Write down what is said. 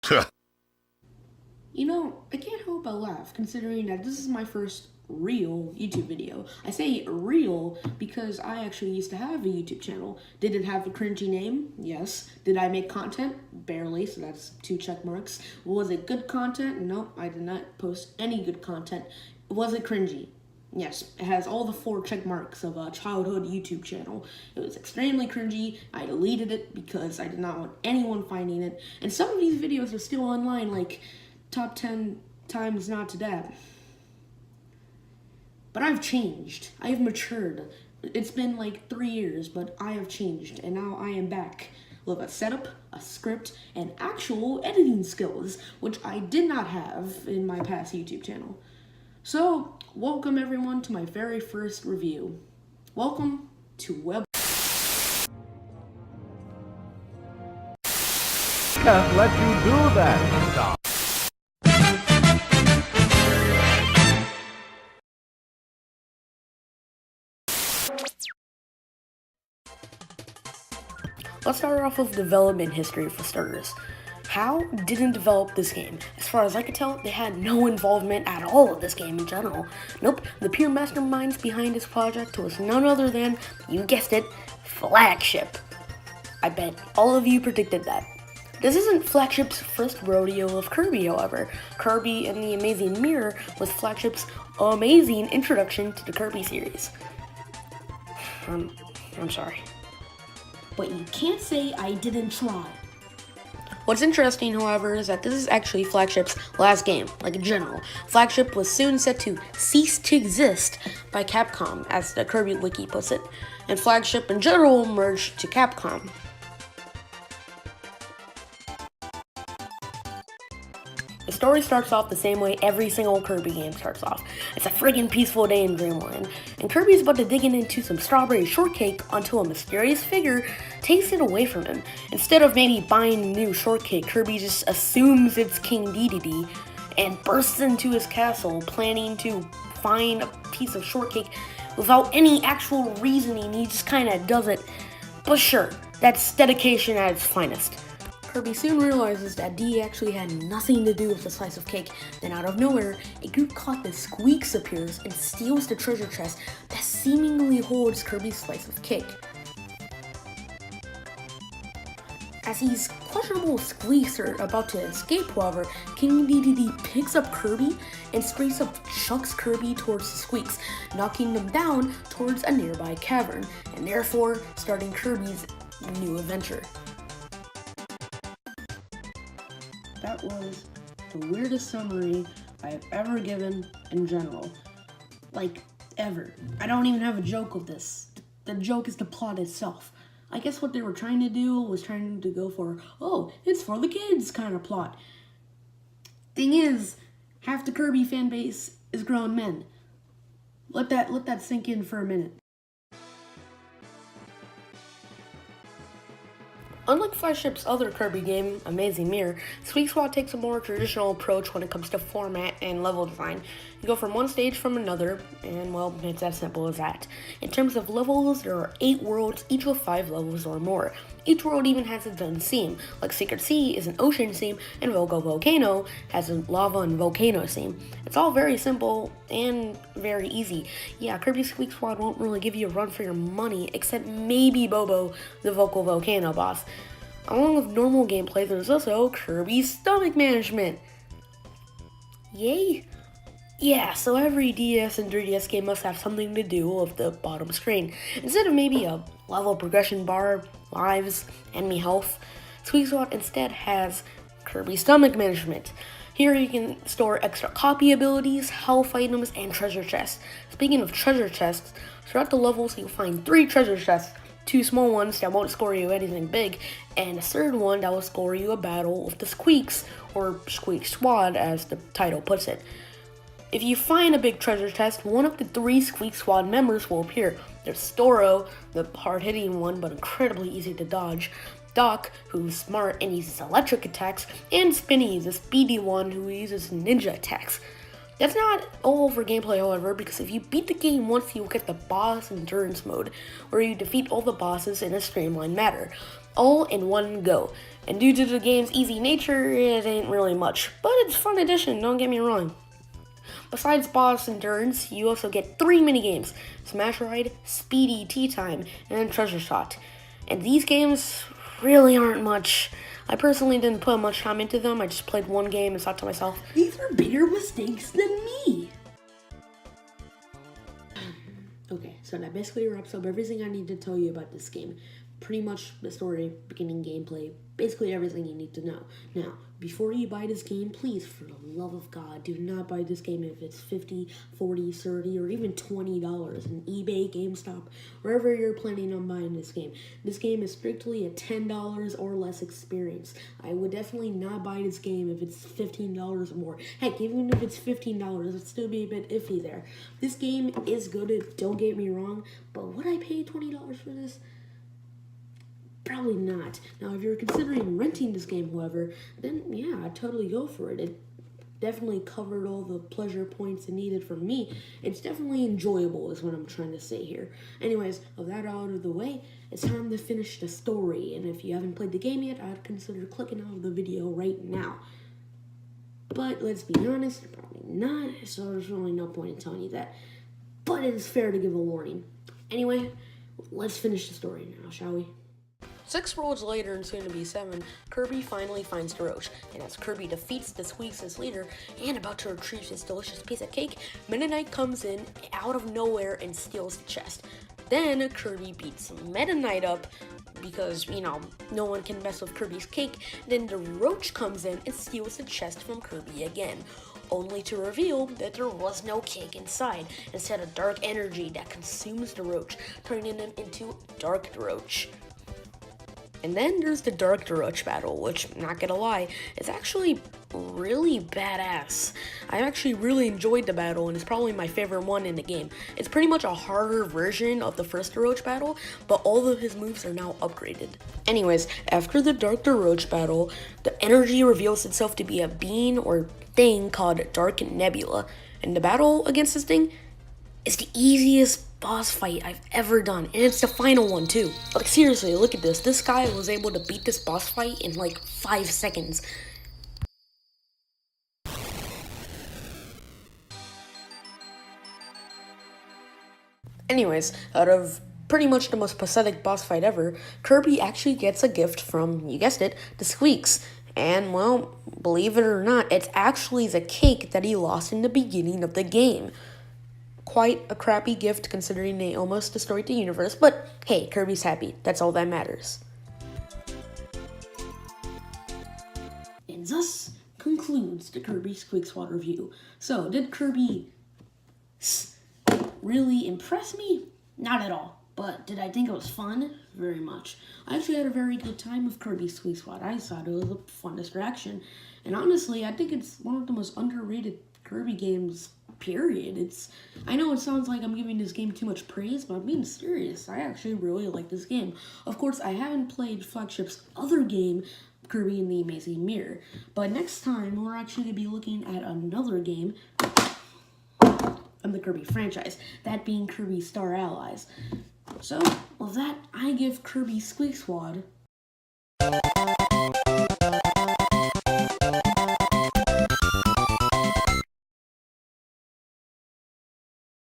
You know, I can't help but laugh considering that this is my first real YouTube video. I say real because I actually used to have a YouTube channel. Did it have a cringy name? Yes. Did I make content? Barely, so that's 2 check marks. Was it good content? No, I did not post any good content. Was it cringy? Yes, it has all the 4 check marks of a childhood YouTube channel. It was extremely cringy. I deleted it because I did not want anyone finding it. And some of these videos are still online, like top 10 times not to dab. But I've changed. I have matured. It's been like 3 years, but I have changed, and now I am back with a setup, a script, and actual editing skills, which I did not have in my past YouTube channel. So, welcome everyone to my very first review. Welcome to Web. Can't let you do that. Stop. Let's start off with development history for starters. HAL didn't develop this game. As far as I could tell, they had no involvement at all with this game in general. Nope, the pure masterminds behind this project was none other than, you guessed it, Flagship. I bet all of you predicted that. This isn't Flagship's first rodeo of Kirby, however. Kirby and the Amazing Mirror was Flagship's amazing introduction to the Kirby series. I'm sorry. But you can't say I didn't try. What's interesting, however, is that this is actually Flagship's last game, like in general. Flagship was soon set to cease to exist by Capcom, as the Kirby wiki puts it, and Flagship in general merged to Capcom. The story starts off the same way every single Kirby game starts off. It's a friggin' peaceful day in Dreamland, and Kirby's about to dig into some strawberry shortcake until a mysterious figure takes it away from him. Instead of maybe buying a new shortcake, Kirby just assumes it's King Dedede and bursts into his castle, planning to find a piece of shortcake without any actual reasoning. He just kinda does it. But sure, that's dedication at its finest. Kirby soon realizes that D actually had nothing to do with the slice of cake. Then out of nowhere, a group called the Squeaks appears and steals the treasure chest that seemingly holds Kirby's slice of cake. As these questionable Squeaks are about to escape, however, King Dedede picks up Kirby and straight up chucks Kirby towards the Squeaks, knocking them down towards a nearby cavern, and therefore starting Kirby's new adventure. That was the weirdest summary I have ever given in general. Like, ever. I don't even have a joke with this. The joke is the plot itself. I guess what they were trying to do was trying to go for, oh, it's for the kids kind of plot. Thing is, half the Kirby fan base is grown men. Let that sink in for a minute. Unlike Flagship's other Kirby game, Amazing Mirror, Squeak Squad takes a more traditional approach when it comes to format and level design. You go from one stage from another, and well, it's as simple as that. In terms of levels, there are 8 worlds, each with 5 levels or more. Each world even has its own theme, like Secret Sea is an ocean theme, and Vogo Volcano has a lava and volcano theme. It's all very simple and very easy. Yeah, Kirby Squeak Squad won't really give you a run for your money, except maybe Bobo, the Vocal Volcano boss. Along with normal gameplay, there's also Kirby's stomach management. Yay! Yeah, so every DS and 3DS game must have something to do with the bottom screen. Instead of maybe a level progression bar, lives, enemy health, Squeak Squad instead has Kirby stomach management. Here you can store extra copy abilities, health items, and treasure chests. Speaking of treasure chests, throughout the levels you'll find 3 treasure chests. 2 small ones that won't score you anything big, and a third one that will score you a battle with the Squeaks, or Squeak Squad as the title puts it. If you find a big treasure chest, one of the 3 Squeak Squad members will appear. There's Storo, the hard-hitting one but incredibly easy to dodge, Doc, who's smart and uses electric attacks, and Spinny, the speedy one who uses ninja attacks. That's not all for gameplay, however, because if you beat the game once, you'll get the boss endurance mode, where you defeat all the bosses in a streamlined manner. all in one go. And due to the game's easy nature, it ain't really much, but it's a fun addition, don't get me wrong. Besides boss endurance, you also get 3 minigames: Smash Ride, Speedy Tea Time, and Treasure Shot. And these games really aren't much. I personally didn't put much time into them. I just played one game and thought to myself, these are bigger mistakes than me. Okay, so that basically wraps up everything I need to tell you about this game. Pretty much the story, beginning, gameplay, basically everything you need to know. Now, before you buy this game, please, for the love of God, do not buy this game if it's $50, $40, $30, or even $20 in eBay, GameStop, wherever you're planning on buying this game. This game is strictly a $10 or less experience. I would definitely not buy this game if it's $15 or more. Heck, even if it's $15, it'd still be a bit iffy there. This game is good, don't get me wrong, but would I pay $20 for this? Probably not. Now, if you're considering renting this game, however, then yeah, I'd totally go for it. It definitely covered all the pleasure points it needed from me. It's definitely enjoyable is what I'm trying to say here. Anyways, with that out of the way, it's time to finish the story. And if you haven't played the game yet, I'd consider clicking out of the video right now. But let's be honest, you're probably not, so there's really no point in telling you that. But it is fair to give a warning. Anyway, let's finish the story now, shall we? 6 worlds later, and soon to be 7, Kirby finally finds the roach, and as Kirby defeats the Squeaks as leader, and about to retrieve his delicious piece of cake, Meta Knight comes in out of nowhere and steals the chest. Then Kirby beats Meta Knight up, because, no one can mess with Kirby's cake. Then the roach comes in and steals the chest from Kirby again, only to reveal that there was no cake inside, instead of dark energy that consumes the roach, turning him into Dark Roach. And then there's the Dark Roach battle, which, not gonna lie, is actually really badass. I actually really enjoyed the battle, and it's probably my favorite one in the game. It's pretty much a harder version of the first Roach battle, but all of his moves are now upgraded. Anyways, after the Dark Roach battle, the energy reveals itself to be a being or thing called Dark Nebula, and the battle against this thing is the easiest boss fight I've ever done, and it's the final one too. Like, seriously, look at this. This guy was able to beat this boss fight in like 5 seconds. Anyways, out of pretty much the most pathetic boss fight ever, Kirby actually gets a gift from, you guessed it, the Squeaks. And, well, believe it or not, it's actually the cake that he lost in the beginning of the game. Quite a crappy gift considering they almost destroyed the universe, but hey, Kirby's happy. That's all that matters. And thus concludes the Kirby Squeak Squad review. So, did Kirby really impress me? Not at all. But did I think it was fun? Very much. I actually had a very good time with Kirby Squeak Squad. I thought it was a fun distraction. And honestly, I think it's one of the most underrated Kirby games, period. I know it sounds like I'm giving this game too much praise, but I'm being serious. I actually really like this game. Of course, I haven't played Flagship's other game, Kirby and the Amazing Mirror. But next time, we're actually going to be looking at another game from the Kirby franchise, that being Kirby Star Allies. So, with that, I give Kirby Squeak Squad